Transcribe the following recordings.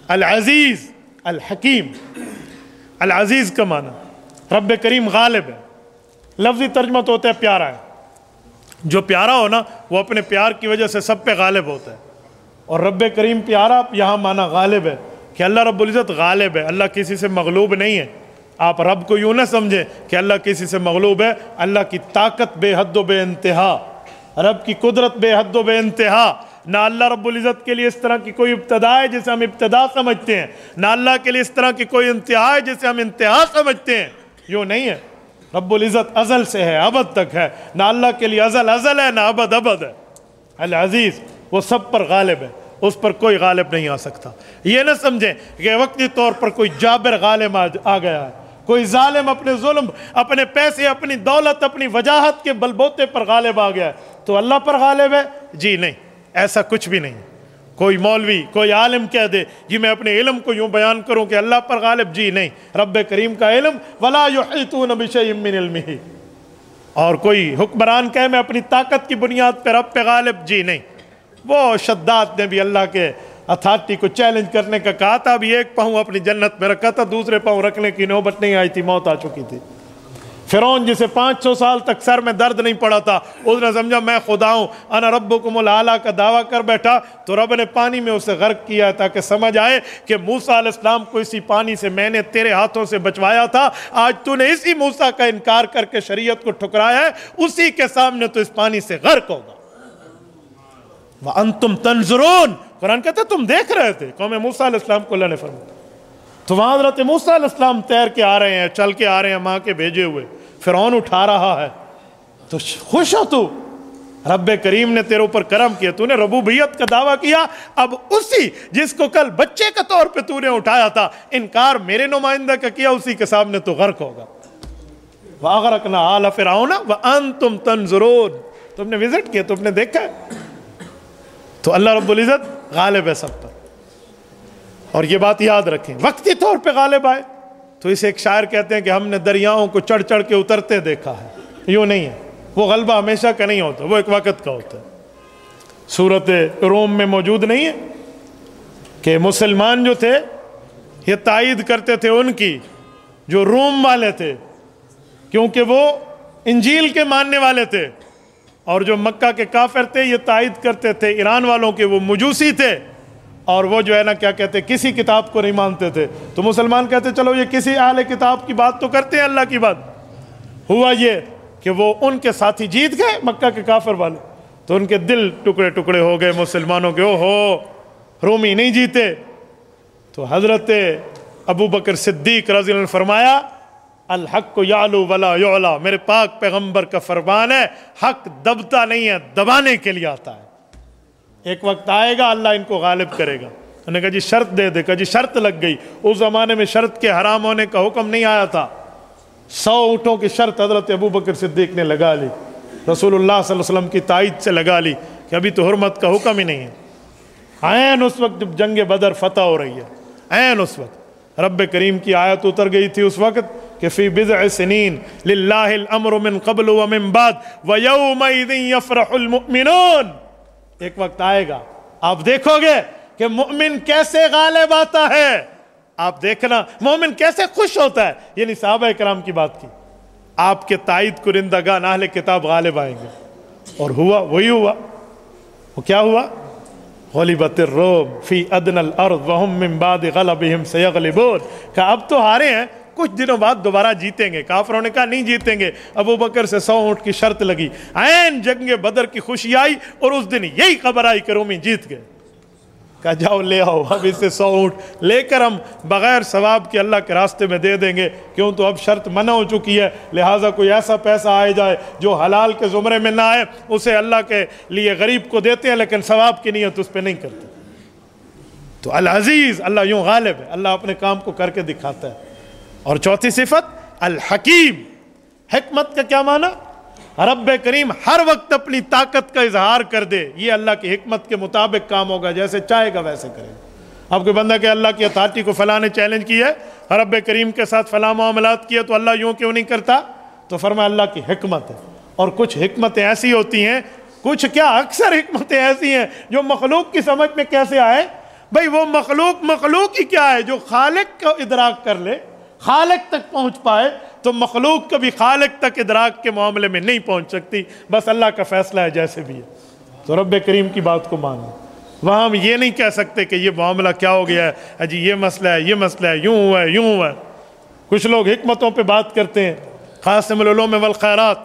العزیز الحکیم. العزیز کا معنی رب کریم غالب ہے. لفظی ترجمہ تو ہوتا ہے پیارا ہے. جو پیارا ہو نا وہ اپنے پیار کی وجہ سے سب پہ غالب ہوتا ہے. اور رب کریم پیارا یہاں معنی غالب ہے کہ اللہ رب العزت غالب ہے. اللہ کسی سے مغلوب نہیں ہے. آپ رب کو یوں نہ سمجھیں کہ اللہ کسی سے مغلوب ہے. اللہ کی طاقت بے حد و بے انتہا, رب کی قدرت بے حد و بے انتہا. نہ اللہ رب العزت کے لیے اس طرح کی کوئی ابتدا ہے جسے ہم ابتدا سمجھتے ہیں, نہ اللہ کے لیے اس طرح کی کوئی انتہا ہے جسے ہم انتہا سمجھتے ہیں. یوں نہیں ہے. رب العزت ازل سے ہے, ابد تک ہے. نہ اللہ کے لیے ازل ازل ہے, نہ ابد ابد ہے. العزیز وہ سب پر غالب ہے, اس پر کوئی غالب نہیں آ سکتا. یہ نہ سمجھیں کہ وقتی طور پر کوئی جابر غالب آ گیا ہے, کوئی ظالم اپنے ظلم, اپنے پیسے, اپنی دولت, اپنی وجاہت کے بلبوتے پر غالب آ گیا ہے تو اللہ پر غالب ہے. جی نہیں, ایسا کچھ بھی نہیں. کوئی مولوی, کوئی عالم کہہ دے جی میں اپنے علم کو یوں بیان کروں کہ اللہ پر غالب, جی نہیں. رب کریم کا علم ولا یحیطون بشیء من علمہ. اور کوئی حکمران کہے میں اپنی طاقت کی بنیاد پہ رب پہ غالب, جی نہیں. وہ شداد نے بھی اللہ کے اتھارٹی کو چیلنج کرنے کا کہا تھا, ابھی ایک پاؤں اپنی جنت میں رکھا تھا, دوسرے پاؤں رکھنے کی نوبت نہیں آئی تھی, موت آ چکی تھی. فرعون جسے 500 سال تک سر میں درد نہیں پڑا تھا, اس نے سمجھا میں خدا ہوں, انا ربکم الاعلیٰ کا دعویٰ کر بیٹھا, تو رب نے پانی میں اسے غرق کیا تاکہ سمجھ آئے کہ موسیٰ علیہ السلام کو اسی پانی سے میں نے تیرے ہاتھوں سے بچوایا تھا. آج تو نے اسی موسیٰ کا انکار کر کے شریعت کو ٹھکرایا ہے, اسی کے سامنے تو اس پانی سے غرق ہوگا. وَأَنْتُمْ تَنْظُرُونَ, قرآن کہتا ہے تم دیکھ رہے تھے. قوم موسیٰ علیہ السلام کو اللہ نے فرمایا. تو وہاں حضرت موسیٰ علیہ السلام تیر کے آ رہے ہیں, چل کے آ رہے ہیں, ماں کے بھیجے ہوئے. فرعون اٹھا رہا ہے تو خوش ہو تو, رب کریم نے تیرے اوپر کرم کیا, تو نے ربوبیت کا دعویٰ کیا. اب اسی جس کو کل بچے کے طور پہ تو نے اٹھایا تھا, انکار میرے نمائندہ کا کیا, اسی کے سامنے تو غرق ہوگا. وَأَغْرَقْنَا آلَ فِرْعَوْنَ وَأَنْتُمْ تَنْظُرُونَ, تم نے وزٹ کیا, تم نے دیکھا ہے. تو اللہ رب العزت غالب ہے سب پر. اور یہ بات یاد رکھیں, وقتی طور پہ غالب آئے تو اسے ایک شاعر کہتے ہیں کہ ہم نے دریاؤں کو چڑھ چڑھ کے اترتے دیکھا ہے. یوں نہیں ہے, وہ غلبہ ہمیشہ کا نہیں ہوتا, وہ ایک وقت کا ہوتا ہے. سورۃ روم میں موجود نہیں ہے کہ مسلمان جو تھے یہ تائید کرتے تھے ان کی جو روم والے تھے, کیونکہ وہ انجیل کے ماننے والے تھے, اور جو مکہ کے کافر تھے یہ تائید کرتے تھے ایران والوں کے وہ مجوسی تھے, اور وہ جو ہے نا کیا کہتے کسی کتاب کو نہیں مانتے تھے. تو مسلمان کہتے چلو یہ کسی اہل کتاب کی بات تو کرتے ہیں, اللہ کی بات. ہوا یہ کہ وہ ان کے ساتھی جیت گئے مکہ کے کافر والے, تو ان کے دل ٹکڑے ٹکڑے ہو گئے مسلمانوں کے, او ہو رومی نہیں جیتے. تو حضرت ابو بکر صدیق رضی اللہ عنہ فرمایا الحق یعلو ولا یعلا, میرے پاک پیغمبر کا فرمان ہے حق دبتا نہیں ہے, دبانے کے لیے آتا ہے. ایک وقت آئے گا اللہ ان کو غالب کرے گا. انہوں نے کہا جی شرط دے دے, کہا جی شرط لگ گئی. اس زمانے میں شرط کے حرام ہونے کا حکم نہیں آیا تھا. 100 اونٹوں کی شرط حضرت ابو بکر صدیق نے لگا لی, رسول اللہ صلی اللہ علیہ وسلم کی تائید سے لگا لی کہ ابھی تو حرمت کا حکم ہی نہیں ہے. عین اس وقت جب جنگ بدر فتح ہو رہی ہے, عین اس وقت رب کریم کی آیت اتر گئی تھی اس وقت کہ فی بضع سنین للہ الامر من قبل ومن بعد ویومئذ یفرح المؤمنون. ایک وقت آئے گا آپ دیکھو گے کہ مومن کیسے غالب آتا ہے. آپ دیکھنا مومن کیسے خوش ہوتا ہے. یعنی صحابہ کرام کی بات کی, آپ کے تائید کنندگان اہل کتاب غالب آئیں گے. اور ہوا وہی ہوا. وہ کیا ہوا؟ غلبت الروم فی ادنى الارض وهم من بعد غلبهم سيغلبون. کہ اب تو ہارے ہیں, کچھ دنوں بعد دوبارہ جیتیں گے. کافروں نے کہا نہیں جیتیں گے. ابو بکر سے 100 اونٹ کی شرط لگی, عین جنگ بدر کی خوشی آئی, اور اس دن یہی خبر آئی کہ رومی جیت گئے. کہا جاؤ لے آؤ, اب اس سے 100 اونٹ لے کر ہم بغیر ثواب کے اللہ کے راستے میں دے دیں گے, کیوں تو اب شرط منع ہو چکی ہے. لہٰذا کوئی ایسا پیسہ آئے جائے جو حلال کے زمرے میں نہ آئے, اسے اللہ کے لیے غریب کو دیتے ہیں, لیکن ثواب کی نیت اس پہ نہیں کرتے. تو العزیز, اللہ یوں غالب ہے, اللہ اپنے کام کو کر کے دکھاتا ہے. اور چوتھی صفت الحکیم, حکمت کا کیا معنی؟ رب کریم ہر وقت اپنی طاقت کا اظہار کر دے, یہ اللہ کی حکمت کے مطابق کام ہوگا, جیسے چاہے گا ویسے کرے. آپ کوئی بندہ کہ اللہ کی اتھارٹی کو فلاں نے چیلنج کی ہے, رب کریم کے ساتھ فلاں معاملات کیے تو اللہ یوں کیوں نہیں کرتا؟ تو فرمایا اللہ کی حکمت ہے. اور کچھ حکمتیں ایسی ہوتی ہیں, کچھ کیا اکثر حکمتیں ایسی ہیں جو مخلوق کی سمجھ میں کیسے آئے, بھئی وہ مخلوق ہی کیا ہے جو خالق کو ادراک کر لے، خالق تک پہنچ پائے، تو مخلوق کبھی خالق تک ادراک کے معاملے میں نہیں پہنچ سکتی، بس اللہ کا فیصلہ ہے جیسے بھی ہے۔ تو رب کریم کی بات کو مانو، وہاں ہم یہ نہیں کہہ سکتے کہ یہ معاملہ کیا ہو گیا ہے، جی یہ مسئلہ ہے، یہ مسئلہ ہے، یوں ہوا ہے، یوں ہوا ہے۔ کچھ لوگ حکمتوں پہ بات کرتے ہیں، قاسم العلوم والخیرات،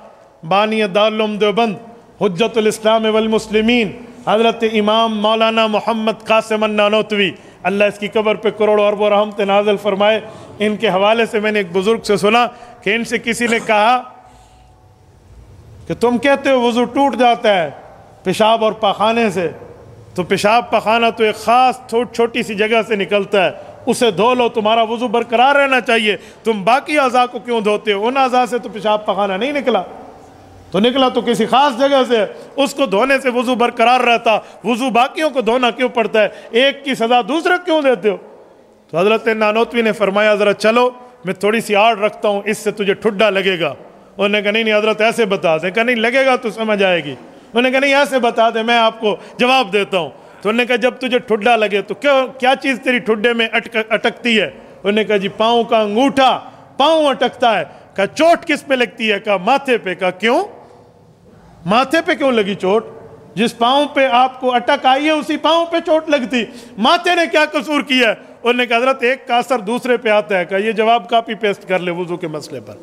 بانی دارالعلوم دیوبند، حجت الاسلام والمسلمین، حضرت امام مولانا محمد قاسم النانوتوی، اللہ اس کی قبر پہ کروڑوں اربوں رحمت نازل فرمائے۔ ان کے حوالے سے میں نے ایک بزرگ سے سنا کہ ان سے کسی نے کہا کہ تم کہتے ہو وضو ٹوٹ جاتا ہے پیشاب اور پاخانے سے، تو پیشاب پاخانہ تو ایک خاص چھوٹی سی جگہ سے نکلتا ہے، اسے دھو لو، تمہارا وضو برقرار رہنا چاہیے، تم باقی اعضاء کو کیوں دھوتے ہو؟ ان اعضاء سے تو پیشاب پاخانہ نہیں نکلا، تو نکلا تو کسی خاص جگہ سے، اس کو دھونے سے وضو برقرار رہتا، وضو باقیوں کو دھونا کیوں پڑتا ہے؟ ایک کی سزا دوسرے کیوں دیتے ہو؟ تو حضرت نانوتوی نے فرمایا ذرا چلو میں تھوڑی سی آڑ رکھتا ہوں، اس سے تجھے ٹھڈا لگے گا۔ انہوں نے کہا نہیں حضرت ایسے بتا دیں، کہا نہیں لگے گا تو سمجھ آئے گی۔ انہوں نے کہا نہیں ایسے بتا دیں، میں آپ کو جواب دیتا ہوں۔ تو انہوں نے کہا جب تجھے ٹھڈا لگے تو کیا چیز تیری ٹھڈے میں اٹکتی ہے؟ انہوں نے کہا جی پاؤں کا انگوٹھا، پاؤں اٹکتا ہے۔ کہا چوٹ کس پہ لگتی ہے؟ کہا ماتھے پہ۔ کہا کیوں؟ ماتھے پہ کیوں لگی چوٹ؟ جس پاؤں پہ آپ کو اٹک آئی ہے اسی پاؤں پہ چوٹ لگتی، ماتھے نے کیا قصور کیا ہے؟ انہوں نے کہا حضرت ایک کا اثر دوسرے پہ آتا ہے۔ کہا یہ جواب کاپی پیسٹ کر لے وضو کے مسئلے پر۔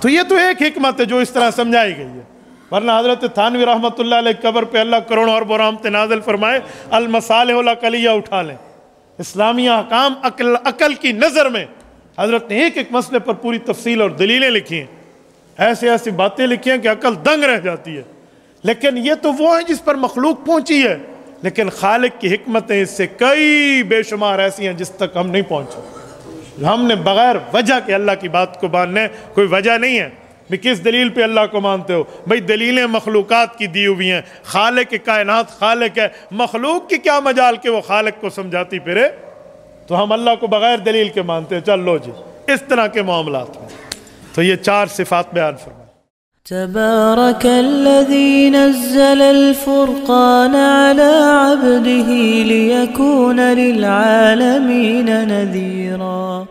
تو یہ تو ایک حکمت ہے جو اس طرح سمجھائی گئی ہے، ورنہ حضرت تھانوی رحمۃ اللہ علیہ قبر پہ اللہ کروڑوں اربوں رحمت نازل فرمائے، المصالح العقلیہ اٹھا لیں، اسلامی احکام عقل کی نظر میں حضرت نے ایک ایک مسئلے پر پوری تفصیل اور دلیلیں لکھی ہیں، ایسی ایسی باتیں لکھی ہیں کہ عقل دنگ رہ جاتی ہے۔ لیکن یہ تو وہ ہے جس پر مخلوق پہنچی ہے، لیکن خالق کی حکمتیں اس سے کئی بے شمار ایسی ہیں جس تک ہم نہیں پہنچے۔ ہم نے بغیر وجہ کے اللہ کی بات کو ماننے کوئی وجہ نہیں ہے۔ بھی کس دلیل پہ اللہ کو مانتے ہو؟ بھئی دلیلیں مخلوقات کی دی ہوئی ہیں، خالق کائنات خالق ہے، مخلوق کی کیا مجال کہ وہ خالق کو سمجھاتی پھرے؟ تو ہم اللہ کو بغیر دلیل کے مانتے ہیں، چل لو جی اس طرح کے معاملات میں۔ تو یہ 4 صفات بیان فرمائے۔ تبارك الذي نزل الفرقان على عبده ليكون للعالمين نذيرا